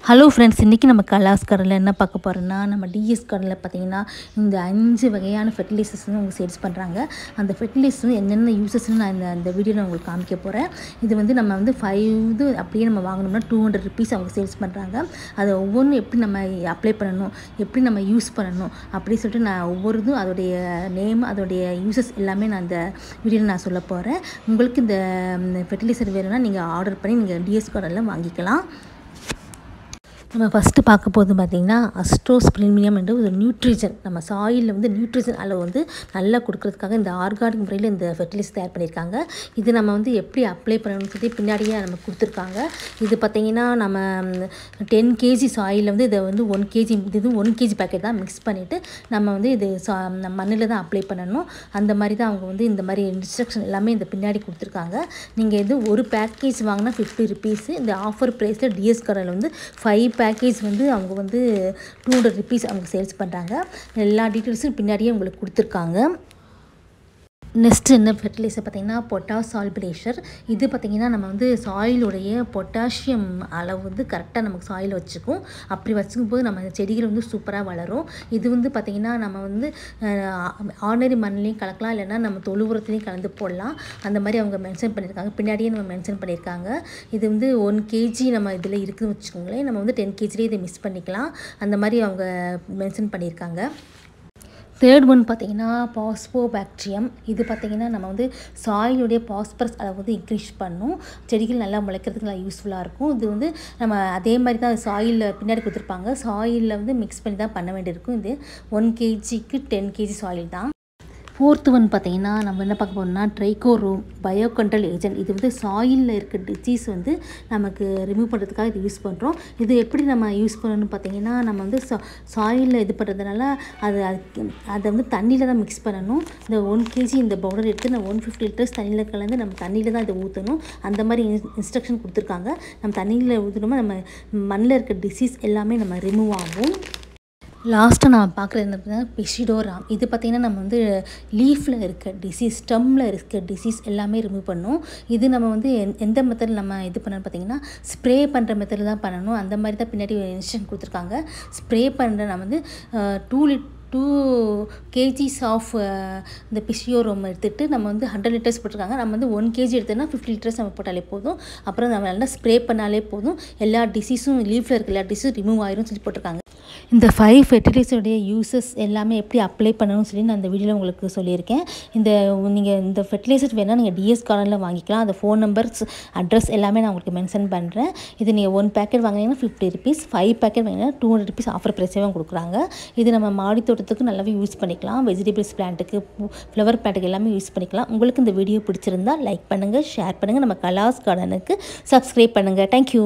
Hello friends, இன்றைக்கி நம்ம கலாஸ் கார்டனில் என்ன பார்க்க போகிறோன்னா, நம்ம டிஎஸ் கார்டனில் பார்த்தீங்கன்னா இந்த 5 வகையான ஃபெர்டிலைசர்ஸ் வந்து அவங்க சேல்ஸ் பண்ணுறாங்க. அந்த ஃபெர்டிலைசர்ஸ் என்னென்ன யூசஸ்ன்னு நான் இந்த வீடியோவில் உங்களுக்கு காமிக்க போகிறேன். இது வந்து நம்ம வந்து 5 இது அப்படியே நம்ம வாங்கினோம்னா 200 ருபீஸ் அவங்க சேல்ஸ் பண்ணுறாங்க. அதை ஒவ்வொன்றும் எப்படி நம்ம அப்ளை பண்ணணும், எப்படி நம்ம யூஸ் பண்ணணும் அப்படின்னு சொல்லிட்டு நான் ஒவ்வொரு இதுவும் அதோடைய நேம், அதோடைய யூசஸ் எல்லாமே நான் இந்த வீடியோவில் நான் சொல்ல போகிறேன். உங்களுக்கு இந்த ஃபெர்டிலைசர் வேணும்னா நீங்கள் ஆர்டர் பண்ணி நீங்கள் டிஎஸ் கார்டனில் வாங்கிக்கலாம். நம்ம ஃபஸ்ட்டு பார்க்க போது பார்த்திங்கன்னா அஸ்ட்ரோஸ்பிரிமியம் என்ற ஒரு நியூட்ரிஜன், நம்ம சாயிலில் வந்து நியூட்ரிஜன் அளவு வந்து நல்லா கொடுக்கறதுக்காக இந்த ஆர்கானிக் முறையில் இந்த ஃபெர்டிலைசர் தயார் பண்ணியிருக்காங்க. இது நம்ம வந்து எப்படி அப்ளை பண்ணணும்னு சொல்லி பின்னாடியே நம்ம கொடுத்துருக்காங்க. இது பார்த்திங்கன்னா நம்ம 10 kg சாயிலில் வந்து இதை வந்து 1 kg இது 1 kg பேக்கெட் தான் மிக்ஸ் பண்ணிவிட்டு நம்ம வந்து இது மண்ணில் தான் அப்ளை பண்ணணும். அந்த மாதிரி தான் அவங்க வந்து இந்த மாதிரி இன்ஸ்ட்ரக்ஷன் எல்லாமே இந்த பின்னாடி கொடுத்துருக்காங்க. நீங்கள் இது ஒரு பேக்கேஜ் வாங்கினா 50 ருபீஸு. இந்த ஆஃபர் ப்ரைஸில் டிஎஸ் கார்டனில் வந்து 5 பேக்கேஜ் வந்து அவங்க வந்து 200 ருபீஸ் அவங்க சேல்ஸ் பண்ணுறாங்க. எல்லா டீட்டெயில்ஸும் பின்னாடியே உங்களுக்கு கொடுத்துருக்காங்க. நெக்ஸ்ட்டு என்ன ஃபெர்டிலைசர் பார்த்திங்கன்னா பொட்டாஸ் சால்பிலேஷர். இது பார்த்திங்கன்னா நம்ம வந்து சாயிலுடைய பொட்டாசியம் அளவு வந்து கரெக்டாக நமக்கு சாயில் வச்சுக்கும். அப்படி வச்சுக்கும் போது நம்ம செடிகள் வந்து சூப்பராக வளரும். இது வந்து பார்த்திங்கன்னா நம்ம வந்து ஆர்டினரி மண்ணிலையும் கலக்கலாம், இல்லைன்னா நம்ம தொழு உரத்துலையும் கலந்து போடலாம். அந்த மாதிரி அவங்க மென்ஷன் பண்ணியிருக்காங்க, பின்னாடியே நம்ம மென்ஷன் பண்ணியிருக்காங்க. இது வந்து 1 kg நம்ம இதில் இருக்குதுன்னு வச்சுக்கோங்களேன், நம்ம வந்து 10 kgலேயே இதை மிக்ஸ் பண்ணிக்கலாம். அந்த மாதிரி அவங்க மென்ஷன் பண்ணியிருக்காங்க. தேர்ட் ஒன் பார்த்திங்கன்னா பாஸ்போபாக்டீரியம். இது பார்த்திங்கன்னா நம்ம வந்து சாயிலுடைய பாஸ்பரஸ் அளவு வந்து இன்க்ரீஸ் பண்ணும், செடிகள் நல்லா முளைக்கிறதுக்கு நல்லா யூஸ்ஃபுல்லாக இருக்கும். இது வந்து நம்ம அதே மாதிரி தான் சாயிலில் பின்னாடி கொடுத்துருப்பாங்க, சாயிலில் வந்து மிக்ஸ் பண்ணி தான் பண்ண வேண்டியிருக்கும். இது 1 kgக்கு 10 kg சாயில் தான். ஃபோர்த்து ஒன் பார்த்திங்கன்னா நம்ம என்ன பார்க்க போகிறோம்னா ட்ரைகோரோம் பயோ கண்ட்ரோல் ஏஜென்ட். இது வந்து சாயிலில் இருக்க டிசீஸ் வந்து நமக்கு ரிமூவ் பண்ணுறதுக்காக இது யூஸ் பண்ணுறோம். இது எப்படி நம்ம யூஸ் பண்ணணும்னு பார்த்திங்கன்னா நம்ம வந்து சாயிலில் இது பண்ணுறதுனால அதை வந்து தண்ணியில் தான் மிக்ஸ் பண்ணணும். இந்த 1 kg இந்த பவுடர் எடுத்து நம்ம 150 லிட்டர்ஸ் தண்ணியில் கலந்து நம்ம தண்ணியில் தான் இதை ஊற்றணும். அந்த மாதிரி இன்ஸ்ட்ரக்ஷன் கொடுத்துருக்காங்க. நம்ம தண்ணியில் ஊற்றணுமா நம்ம மண்ணில் இருக்க டிசீஸ் எல்லாமே நம்ம ரிமூவ் ஆகும். லாஸ்ட்டாக நான் பார்க்குறது என்ன அப்படின்னா பிசிடோராம். இது பார்த்திங்கன்னா நம்ம வந்து லீஃபில் இருக்க டிசீஸ், ஸ்டெம்மில் இருக்க டிசீஸ் எல்லாமே ரிமூவ் பண்ணணும். இது நம்ம வந்து எந்த மெத்தடில் நம்ம இது பண்ணணும் பார்த்திங்கன்னா ஸ்ப்ரே பண்ணுற மெத்தடில் தான் பண்ணணும். அந்த மாதிரி தான் பின்னாடி இன்ஸ்ட்ரக்ஷன் கொடுத்துருக்காங்க. ஸ்ப்ரே பண்ணுற நம்ம வந்து 2 kgs ஆஃப் இந்த பிசியோரோம் எடுத்துகிட்டு நம்ம வந்து 100 லிட்டர்ஸ் போட்டிருக்காங்க. நம்ம வந்து 1 kg எடுத்தோம்னா 50 லிட்டர்ஸ் நம்ம போட்டாலே போதும். அப்புறம் நம்ம நல்லா ஸ்ப்ரே பண்ணாலே போதும், எல்லா டிசீஸும் லீஃபில் இருக்க எல்லா டிசீஸும் ரிமூவ் ஆயிரும் சொல்லி போட்டிருக்காங்க. இந்த 5 ஃபெர்டிலைசருடைய யூசஸ் எல்லாமே எப்படி அப்ளை பண்ணணும்னு சொல்லி நான் இந்த வீடியோவில் உங்களுக்கு சொல்லியிருக்கேன். நீங்கள் இந்த ஃபெர்டிலைசர் வேணால் நீங்கள் டிஎஸ் கார்டனில் வாங்கிக்கலாம். அந்த ஃபோன் நம்பர்ஸ், அட்ரஸ் எல்லாமே நான் உங்களுக்கு மென்ஷன் பண்ணுறேன். இது நீங்கள் 1 பேக்கெட் வாங்கினீங்கன்னா 50 ருபீஸ், 5 பேக்கெட் வாங்கினீங்கன்னா 200 ருபீஸ் ஆஃபர் ப்ரைஸாக கொடுக்குறாங்க. இது நம்ம மாடி தோட்டத்துக்கு நல்லாவே யூஸ் பண்ணிக்கலாம், வெஜிடபிள்ஸ் பிளான்ட்டுக்கு, ஃப்ளவர் பிளான்ட்டுக்கு எல்லாமே யூஸ் பண்ணிக்கலாம். உங்களுக்கு இந்த வீடியோ பிடிச்சிருந்தால் லைக் பண்ணுங்கள், ஷேர் பண்ணுங்கள், நம்ம கலாஸ் கார்டனுக்கு சப்ஸ்கிரைப் பண்ணுங்கள். தேங்க்யூ.